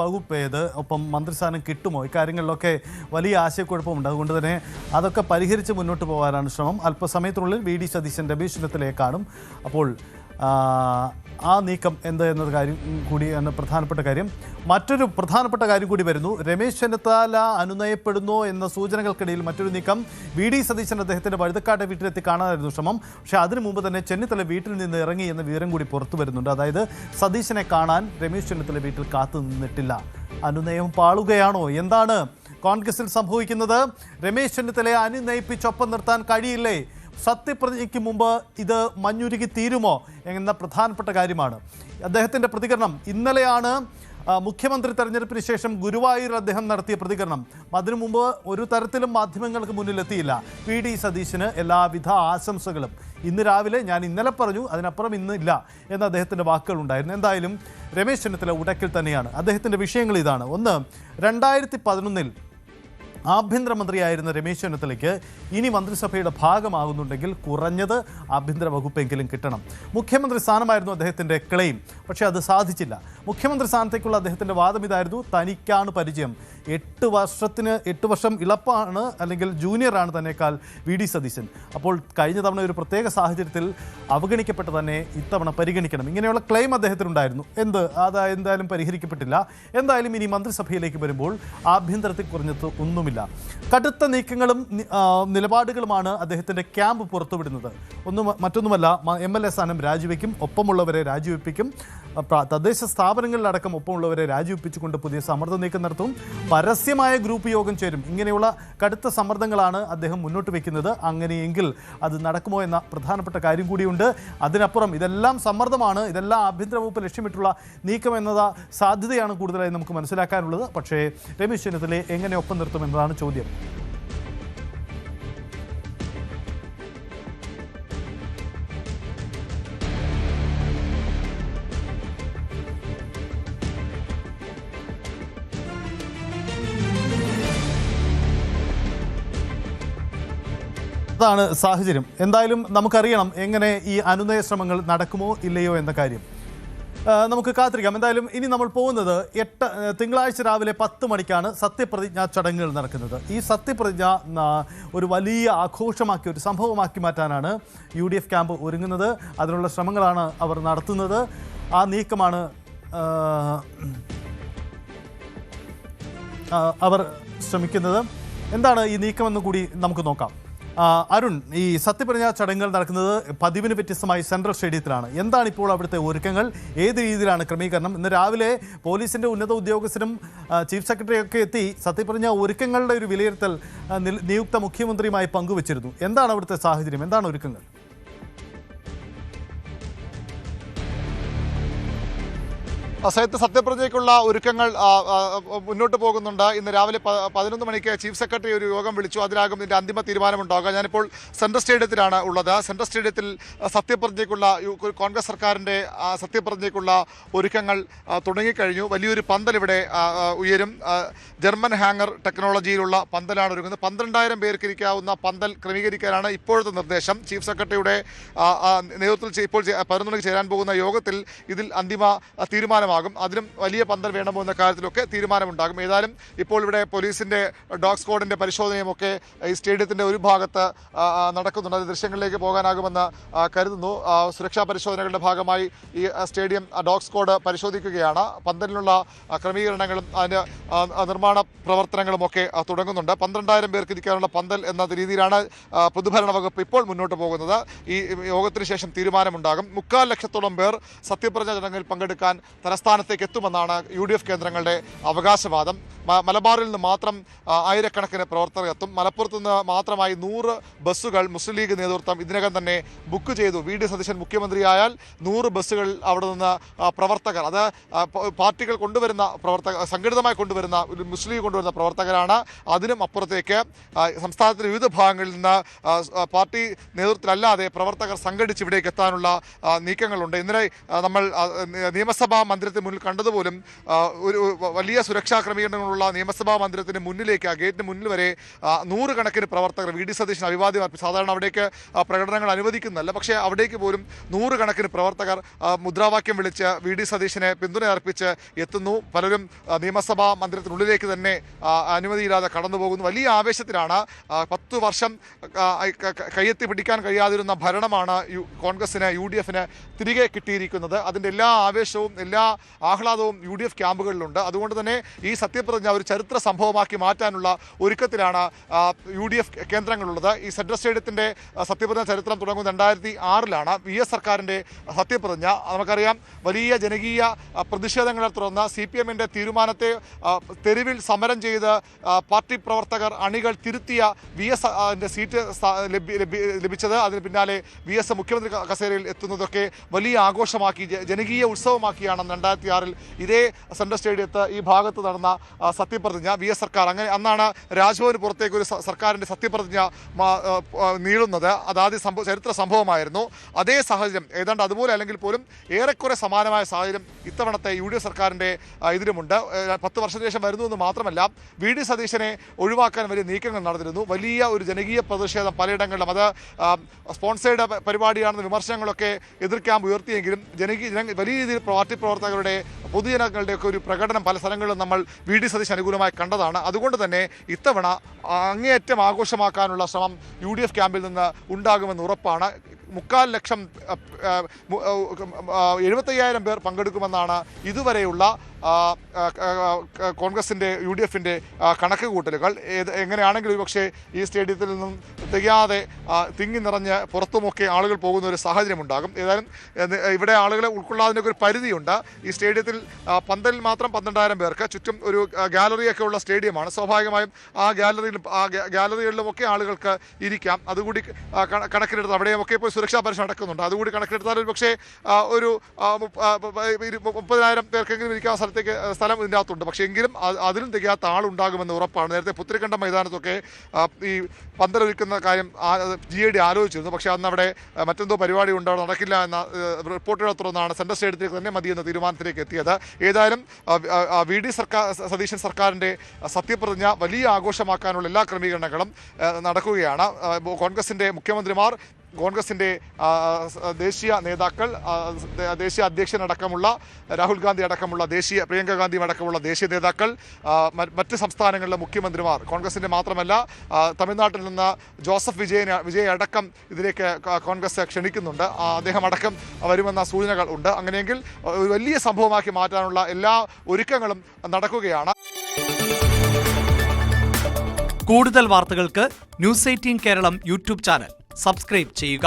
വകുപ്പ് ഏത്, ഒപ്പം മന്ത്രിസ്ഥാനം കിട്ടുമോ, ഇക്കാര്യങ്ങളിലൊക്കെ വലിയ ആശയക്കുഴപ്പമുണ്ട്. അതുകൊണ്ട് തന്നെ അതൊക്കെ പരിഹരിച്ച് മുന്നോട്ട് പോകാനാണ് ശ്രമം. അല്പസമയത്തിനുള്ളിൽ വി.ഡി. സതീശൻ രമേശ് ചെന്നിത്തലയെ കാണും. അപ്പോൾ ആ നീക്കം എന്ത് എന്നത് കാര്യം കൂടിയാണ് പ്രധാനപ്പെട്ട കാര്യം. മറ്റൊരു പ്രധാനപ്പെട്ട കാര്യം കൂടി വരുന്നു. രമേശ് ചെന്നിത്തല അനുനയപ്പെടുന്നോ എന്ന സൂചനകൾക്കിടയിൽ മറ്റൊരു നീക്കം. വി.ഡി. സതീശൻ അദ്ദേഹത്തിൻ്റെ വഴുതക്കാട്ടെ വീട്ടിലെത്തി കാണാനായിരുന്നു ശ്രമം. പക്ഷേ അതിനു മുമ്പ് തന്നെ ചെന്നിത്തല വീട്ടിൽ നിന്ന് ഇറങ്ങി എന്ന വിവരം കൂടി പുറത്തു വരുന്നുണ്ട്. അതായത് സതീശനെ കാണാൻ രമേശ് ചെന്നിത്തല വീട്ടിൽ കാത്തു നിന്നിട്ടില്ല. അനുനയം പാളുകയാണോ? എന്താണ് കോൺഗ്രസിൽ സംഭവിക്കുന്നത്? രമേശ് ചെന്നിത്തലയെ അനുനയിപ്പിച്ചൊപ്പം നിർത്താൻ കഴിയില്ലേ? സത്യപ്രതിജ്ഞയ്ക്ക് മുമ്പ് ഇത് മഞ്ഞുരുകി തീരുമോ എന്ന പ്രധാനപ്പെട്ട കാര്യമാണ്. അദ്ദേഹത്തിൻ്റെ പ്രതികരണം ഇന്നലെയാണ്. മുഖ്യമന്ത്രി തെരഞ്ഞെടുപ്പിന് ശേഷം ഗുരുവായൂർ അദ്ദേഹം നടത്തിയ പ്രതികരണം. അതിനു മുമ്പ് ഒരു തരത്തിലും മാധ്യമങ്ങൾക്ക് മുന്നിലെത്തിയില്ല. വി.ഡി. സതീശന് എല്ലാവിധ ആശംസകളും. ഇന്ന് രാവിലെ ഞാൻ ഇന്നലെ പറഞ്ഞു, അതിനപ്പുറം ഇന്നില്ല എന്ന അദ്ദേഹത്തിൻ്റെ വാക്കുകളുണ്ടായിരുന്നു. എന്തായാലും രമേശ് ചെന്നിത്തല ഉടക്കിൽ തന്നെയാണ്. അദ്ദേഹത്തിൻ്റെ വിഷയങ്ങൾ ഇതാണ്. ഒന്ന്, 2011 ആഭ്യന്തരമന്ത്രിയായിരുന്ന രമേശ് ചെന്നിത്തലയ്ക്ക് ഇനി മന്ത്രിസഭയുടെ ഭാഗമാകുന്നുണ്ടെങ്കിൽ കുറഞ്ഞത് ആഭ്യന്തര വകുപ്പെങ്കിലും കിട്ടണം. മുഖ്യമന്ത്രി സ്ഥാനമായിരുന്നു അദ്ദേഹത്തിൻ്റെ ക്ലെയിം. പക്ഷേ അത് സാധിച്ചില്ല. മുഖ്യമന്ത്രി സ്ഥാനത്തേക്കുള്ള അദ്ദേഹത്തിൻ്റെ വാദം ഇതായിരുന്നു: തനിക്കാണ് പരിചയം. 8 വർഷം ഇളപ്പാണ്, അല്ലെങ്കിൽ ജൂനിയറാണ് തന്നേക്കാൾ വി.ഡി. സതീശൻ. അപ്പോൾ കഴിഞ്ഞ തവണ ഒരു പ്രത്യേക സാഹചര്യത്തിൽ അവഗണിക്കപ്പെട്ട് തന്നെ ഇത്തവണ പരിഗണിക്കണം, ഇങ്ങനെയുള്ള ക്ലെയിം അദ്ദേഹത്തിനുണ്ടായിരുന്നു. അത് എന്തായാലും പരിഹരിക്കപ്പെട്ടില്ല. എന്തായാലും ഇനി മന്ത്രിസഭയിലേക്ക് വരുമ്പോൾ ആഭ്യന്തരത്തിൽ കുറഞ്ഞത് ഒന്നുമില്ല. കടുത്ത നീക്കങ്ങളും നിലപാടുകളുമാണ് അദ്ദേഹത്തിൻ്റെ ക്യാമ്പ് പുറത്തുവിടുന്നത്. മറ്റൊന്നുമല്ല, MLA സ്ഥാനം രാജിവെക്കും, ഒപ്പമുള്ളവരെ രാജിവെപ്പിക്കും. തദ്ദേശ സ്ഥാപനങ്ങളിലടക്കം ഒപ്പമുള്ളവരെ രാജിവെപ്പിച്ചുകൊണ്ട് പുതിയ സമ്മർദ്ദ നീക്കം നടത്തും. പരസ്യമായ ഗ്രൂപ്പ് യോഗം ചേരും. ഇങ്ങനെയുള്ള കടുത്ത സമ്മർദ്ദങ്ങളാണ് അദ്ദേഹം മുന്നോട്ട് വയ്ക്കുന്നത്. അങ്ങനെയെങ്കിൽ അത് നടക്കുമോ എന്ന പ്രധാനപ്പെട്ട കാര്യം കൂടിയുണ്ട്. അതിനപ്പുറം ഇതെല്ലാം സമ്മർദ്ദമാണ്, ഇതെല്ലാം ആഭ്യന്തര വകുപ്പ് ലക്ഷ്യമിട്ടുള്ള നീക്കം എന്നത് സാധ്യതയാണ് കൂടുതലായി നമുക്ക് മനസ്സിലാക്കാനുള്ളത്. പക്ഷേ രമേശ് ചെന്നിത്തലയെ എങ്ങനെ ഒപ്പം നിർത്തും എന്നതാണ് ചോദ്യം. അതാണ് സാഹചര്യം. എന്തായാലും നമുക്കറിയണം എങ്ങനെ ഈ അനുനയ ശ്രമങ്ങൾ നടക്കുമോ ഇല്ലയോ എന്ന കാര്യം. നമുക്ക് കാത്തിരിക്കാം. എന്തായാലും ഇനി നമ്മൾ പോകുന്നത് തിങ്കളാഴ്ച രാവിലെ 10 മണിക്കാണ് സത്യപ്രതിജ്ഞാ ചടങ്ങുകൾ നടക്കുന്നത്. ഈ സത്യപ്രതിജ്ഞ ഒരു വലിയ ആഘോഷമാക്കി, ഒരു സംഭവമാക്കി മാറ്റാനാണ് UDF ക്യാമ്പ് ഒരുങ്ങുന്നത്. അതിനുള്ള ശ്രമങ്ങളാണ് അവർ നടത്തുന്നത്. ആ നീക്കമാണ് അവർ ശ്രമിക്കുന്നത്. എന്താണ് ഈ നീക്കമെന്ന് കൂടി നമുക്ക് നോക്കാം. അരുൺ, ഈ സത്യപ്രതിജ്ഞാ ചടങ്ങുകൾ നടക്കുന്നത് പതിവിന് വ്യത്യസ്തമായി സെൻട്രൽ സ്റ്റേഡിയത്തിലാണ്. എന്താണ് ഇപ്പോൾ അവിടുത്തെ ഒരുക്കങ്ങൾ? ഏത് രീതിയിലാണ് ക്രമീകരണം? ഇന്ന് രാവിലെ പോലീസിൻ്റെ ഉന്നത ഉദ്യോഗസ്ഥരും ചീഫ് സെക്രട്ടറിയൊക്കെ എത്തി സത്യപ്രതിജ്ഞാ ഒരുക്കങ്ങളുടെ ഒരു വിലയിരുത്തൽ നിയുക്ത മുഖ്യമന്ത്രിയുമായി പങ്കുവച്ചിരുന്നു. എന്താണ് അവിടുത്തെ സാഹചര്യം? എന്താണ് ഒരുക്കങ്ങൾ? സത്യപ്രതിജ്ഞയ്ക്കുള്ള ഒരുക്കങ്ങൾ മുന്നോട്ട് പോകുന്നുണ്ട്. ഇന്ന് രാവിലെ 11 മണിക്ക് ചീഫ് സെക്രട്ടറി ഒരു യോഗം വിളിച്ചു. അതിലാകും ഇതിൻ്റെ അന്തിമ തീരുമാനമുണ്ടാകുക. ഞാനിപ്പോൾ സെൻട്രൽ സ്റ്റേഡിയത്തിലാണ് ഉള്ളത്. സെൻട്രൽ സ്റ്റേഡിയത്തിൽ സത്യപ്രതിജ്ഞയ്ക്കുള്ള കോൺഗ്രസ് സർക്കാരിൻ്റെ സത്യപ്രതിജ്ഞയ്ക്കുള്ള ഒരുക്കങ്ങൾ തുടങ്ങിക്കഴിഞ്ഞു. വലിയൊരു പന്തൽ ഇവിടെ ഉയരും. ജർമ്മൻ ഹാങ്ങർ ടെക്നോളജിയിലുള്ള പന്തലാണ് ഒരുങ്ങുന്നത്. 12,000 പേർക്ക് ഇരിക്കാവുന്ന പന്തൽ ക്രമീകരിക്കാനാണ് ഇപ്പോഴത്തെ നിർദ്ദേശം. ചീഫ് സെക്രട്ടറിയുടെ നേതൃത്വത്തിൽ ഇപ്പോൾ 11 മണിക്ക് ചേരാൻ പോകുന്ന യോഗത്തിൽ ഇതിൽ അന്തിമ തീരുമാനമാകും. അതിലും വലിയ പന്തൽ വേണമോ എന്ന കാര്യത്തിലൊക്കെ തീരുമാനമുണ്ടാകും. ഏതായാലും ഇപ്പോൾ ഇവിടെ പോലീസിൻ്റെ ഡോഗ് സ്ക്വാഡിൻ്റെ പരിശോധനയുമൊക്കെ ഈ സ്റ്റേഡിയത്തിൻ്റെ ഒരു ഭാഗത്ത് നടക്കുന്നുണ്ട്. അത് ദൃശ്യങ്ങളിലേക്ക് പോകാനാകുമെന്ന് കരുതുന്നു. സുരക്ഷാ പരിശോധനകളുടെ ഭാഗമായി ഈ സ്റ്റേഡിയം ഡോഗ് സ്ക്വാഡ് പരിശോധിക്കുകയാണ്. പന്തലിനുള്ള ക്രമീകരണങ്ങളും അതിന് നിർമ്മാണ പ്രവർത്തനങ്ങളുമൊക്കെ തുടങ്ങുന്നുണ്ട്. 12,000 പേർക്ക് ഇരിക്കാനുള്ള പന്തൽ എന്ന രീതിയിലാണ് പൊതുഭരണ വകുപ്പ് ഇപ്പോൾ മുന്നോട്ട് പോകുന്നത്. ഈ യോഗത്തിന് ശേഷം തീരുമാനമുണ്ടാകും. 3/4 ലക്ഷത്തോളം പേർ സത്യപ്രതിജ്ഞാ ചടങ്ങിൽ പങ്കെടുക്കാൻ തലസ്ഥാനത്തേക്ക് എത്തുമെന്നാണ് UDF കേന്ദ്രങ്ങളുടെ അവകാശവാദം. മലബാറിൽ നിന്ന് മാത്രം ആയിരക്കണക്കിന് പ്രവർത്തകർ എത്തും. മലപ്പുറത്ത് നിന്ന് മാത്രമായി 100 ബസ്സുകൾ മുസ്ലിം ലീഗ് നേതൃത്വം ഇതിനകം തന്നെ ബുക്ക് ചെയ്തു. വി.ഡി. സതീശൻ മുഖ്യമന്ത്രിയായാൽ 100 ബസ്സുകൾ അവിടെ നിന്ന് പ്രവർത്തകർ, അത് പാർട്ടികൾ കൊണ്ടുവരുന്ന സംഘടിതമായി കൊണ്ടുവരുന്ന മുസ്ലിം ലീഗ് കൊണ്ടുവരുന്ന പ്രവർത്തകരാണ്. അതിനും അപ്പുറത്തേക്ക് സംസ്ഥാനത്തിൻ്റെ വിവിധ ഭാഗങ്ങളിൽ നിന്ന് പാർട്ടി നേതൃത്വത്തിലല്ലാതെ പ്രവർത്തകർ സംഘടിച്ച് ഇവിടേക്ക് എത്താനുള്ള നീക്കങ്ങളുണ്ട്. ഇന്നലെ നമ്മൾ നിയമസഭാ മന്ദിരത്തിന് മുന്നിൽ കണ്ടതുപോലും ഒരു വലിയ സുരക്ഷാ ക്രമീകരണങ്ങളുള്ള തൃപ്പൂണിത്തുറയിലുള്ള നിയമസഭാ മന്ദിരത്തിന് മുന്നിലേക്ക് ആ ഗേറ്റിന് മുന്നിൽ വരെ നൂറുകണക്കിന് പ്രവർത്തകർ വി ഡി സതീശൻ അഭിവാദ്യം അർപ്പിച്ചു. സാധാരണ അവിടേക്ക് പ്രകടനങ്ങൾ അനുവദിക്കുന്നതല്ല, പക്ഷേ അവിടേക്ക് പോലും നൂറുകണക്കിന് പ്രവർത്തകർ മുദ്രാവാക്യം വിളിച്ച് വി ഡി സതീശനെ പിന്തുണ അർപ്പിച്ച് എത്തുന്നു. പലരും നിയമസഭാ മന്ദിരത്തിനുള്ളിലേക്ക് തന്നെ അനുമതിയില്ലാതെ കടന്നു പോകുന്നു. വലിയ ആവേശത്തിലാണ്. 10 വർഷം കയ്യെത്തി പിടിക്കാൻ കഴിയാതിരുന്ന ഭരണമാണ് കോൺഗ്രസിന് UDF-ന് തിരികെ കിട്ടിയിരിക്കുന്നത്. അതിൻ്റെ എല്ലാ ആവേശവും എല്ലാ ആഹ്ലാദവും UDF ക്യാമ്പുകളിലുണ്ട്. അതുകൊണ്ട് തന്നെ ഈ സത്യപ്രതിജ്ഞ ഒരു ചരിത്ര സംഭവമാക്കി മാറ്റാനുള്ള ഒരുക്കത്തിലാണ് UDF കേന്ദ്രങ്ങളുള്ളത്. ഈ സെൻട്രൽ സ്റ്റേഡിയത്തിൻ്റെ സത്യപ്രതിജ്ഞ ചരിത്രം തുടങ്ങുന്നത് 2006-ലാണ്. VS സർക്കാരിൻ്റെ സത്യപ്രതിജ്ഞ. നമുക്കറിയാം, വലിയ ജനകീയ പ്രതിഷേധങ്ങളെ തുടർന്ന് CPM-ൻ്റെ തീരുമാനത്തെ തെരുവിൽ സമരം ചെയ്ത് പാർട്ടി പ്രവർത്തകർ അണികൾ തിരുത്തിയ VS സീറ്റ് ലഭിച്ചത്. അതിന് പിന്നാലെ VS മുഖ്യമന്ത്രി കസേരയിൽ എത്തുന്നതൊക്കെ വലിയ ആഘോഷമാക്കി ജനകീയ ഉത്സവമാക്കിയാണ് 2006-ൽ ഇതേ സെൻട്രൽ സ്റ്റേഡിയത്ത് ഈ ഭാഗത്ത് നടന്ന സത്യപ്രതിജ്ഞ. VS സർക്കാർ അങ്ങനെ അന്നാണ് രാജ്ഭവന് പുറത്തേക്ക് ഒരു സർക്കാരിൻ്റെ സത്യപ്രതിജ്ഞ നീളുന്നത്. അതാദ്യ ചരിത്ര സംഭവമായിരുന്നു. അതേ സാഹചര്യം ഏതാണ്ട് അതുപോലെ അല്ലെങ്കിൽ പോലും ഏറെക്കുറെ സമാനമായ സാഹചര്യം ഇത്തവണത്തെ UDF സർക്കാരിൻ്റെ ഇതിലുമുണ്ട്. 10 വർഷത്തിന് ശേഷം വരുന്നു എന്ന് മാത്രമല്ല, വി ഡി സതീശനെ ഒഴിവാക്കാൻ വലിയ നീക്കങ്ങൾ നടന്നിരുന്നു. വലിയ ഒരു ജനകീയ പ്രതിഷേധം പലയിടങ്ങളിലും, അത് സ്പോൺസേഡ് പരിപാടിയാണെന്ന വിമർശനങ്ങളൊക്കെ എതിർ ക്യാമ്പ് ഉയർത്തിയെങ്കിലും വലിയ രീതിയിൽ പാർട്ടി പ്രവർത്തകരുടെ പൊതുജനങ്ങളുടെയൊക്കെ ഒരു പ്രകടനം പല സ്ഥലങ്ങളിലും നമ്മൾ വി ഡി സതീശ് അനുകൂലമായി കണ്ടതാണ്. അതുകൊണ്ട് തന്നെ ഇത്തവണ അങ്ങേയറ്റം ആഘോഷമാക്കാനുള്ള ശ്രമം UDF ക്യാമ്പിൽ നിന്ന് ഉണ്ടാകുമെന്ന് ഉറപ്പാണ്. 75,000 പേർ പങ്കെടുക്കുമെന്നാണ് ഇതുവരെയുള്ള കോൺഗ്രസിൻ്റെ UDF-ൻ്റെ കണക്ക് കൂട്ടലുകൾ. എങ്ങനെയാണെങ്കിലും പക്ഷേ ഈ സ്റ്റേഡിയത്തിൽ നിന്നും തികയാതെ തിങ്ങി നിറഞ്ഞ് പുറത്തുമൊക്കെ ആളുകൾ പോകുന്ന ഒരു സാഹചര്യം ഉണ്ടാകും. ഏതായാലും ഇവിടെ ആളുകളെ ഉൾക്കൊള്ളാതിനൊക്കെ ഒരു പരിധിയുണ്ട്. ഈ സ്റ്റേഡിയത്തിൽ പന്തലിൽ മാത്രം 12,000 പേർക്ക്, ചുറ്റും ഒരു ഗാലറിയൊക്കെ ഉള്ള സ്റ്റേഡിയമാണ്. സ്വാഭാവികമായും ആ ഗാലറികളിലുമൊക്കെ ആളുകൾക്ക് ഇരിക്കാം. അതുകൂടി കണക്കിലെടുത്ത് അവിടെയുമൊക്കെ ഇപ്പോൾ സുരക്ഷാ പരിശോധന നടക്കുന്നുണ്ട്. അതുകൂടി കണക്കിലെടുത്താൽ പക്ഷേ ഒരു 30,000 പേർക്കെങ്കിലും ഇരിക്കാൻ സ്ഥലം ഇതിൻ്റെ അകത്തുണ്ട്. പക്ഷേ എങ്കിലും അതിലും തികയാത്ത ആളുണ്ടാകുമെന്ന് ഉറപ്പാണ്. നേരത്തെ പുത്തരിക്കണ്ടം മൈതാനത്തൊക്കെ ഈ പന്തലൊരുക്കുന്ന കാര്യം GID ആലോചിച്ചിരുന്നു. പക്ഷേ അന്ന് അവിടെ മറ്റെന്തോ പരിപാടി ഉണ്ടാവും, നടക്കില്ല എന്ന റിപ്പോർട്ടുകളെ തുടർന്നാണ് സെൻട്രൽ സ്റ്റേഡിയത്തിലേക്ക് തന്നെ മതിയെന്ന തീരുമാനത്തിലേക്ക് എത്തിയത്. ഏതായാലും വി ഡി സതീശൻ സർക്കാരിൻ്റെ സത്യപ്രതിജ്ഞ വലിയ ആഘോഷമാക്കാനുള്ള എല്ലാ ക്രമീകരണങ്ങളും നടക്കുകയാണ്. കോൺഗ്രസിൻ്റെ മുഖ്യമന്ത്രിമാർ, കോൺഗ്രസിൻ്റെ ദേശീയ നേതാക്കൾ, ദേശീയ അധ്യക്ഷനടക്കമുള്ള രാഹുൽ ഗാന്ധി അടക്കമുള്ള പ്രിയങ്ക ഗാന്ധി അടക്കമുള്ള ദേശീയ നേതാക്കൾ, മറ്റ് സംസ്ഥാനങ്ങളിലെ മുഖ്യമന്ത്രിമാർ, കോൺഗ്രസിൻ്റെ മാത്രമല്ല തമിഴ്നാട്ടിൽ നിന്ന് ജോസഫ് വിജയ് അടക്കം ഇതിലേക്ക് കോൺഗ്രസ് ക്ഷണിക്കുന്നുണ്ട്. അദ്ദേഹം അടക്കം വരുമെന്ന സൂചനകൾ ഉണ്ട്. അങ്ങനെയെങ്കിൽ ഒരു വലിയ സംഭവമാക്കി മാറ്റാനുള്ള എല്ലാ ഒരുക്കങ്ങളും നടക്കുകയാണ്. കൂടുതൽ വാർത്തകൾക്ക് News 18 Keralam YouTube channel subscribe ചെയ്യുക.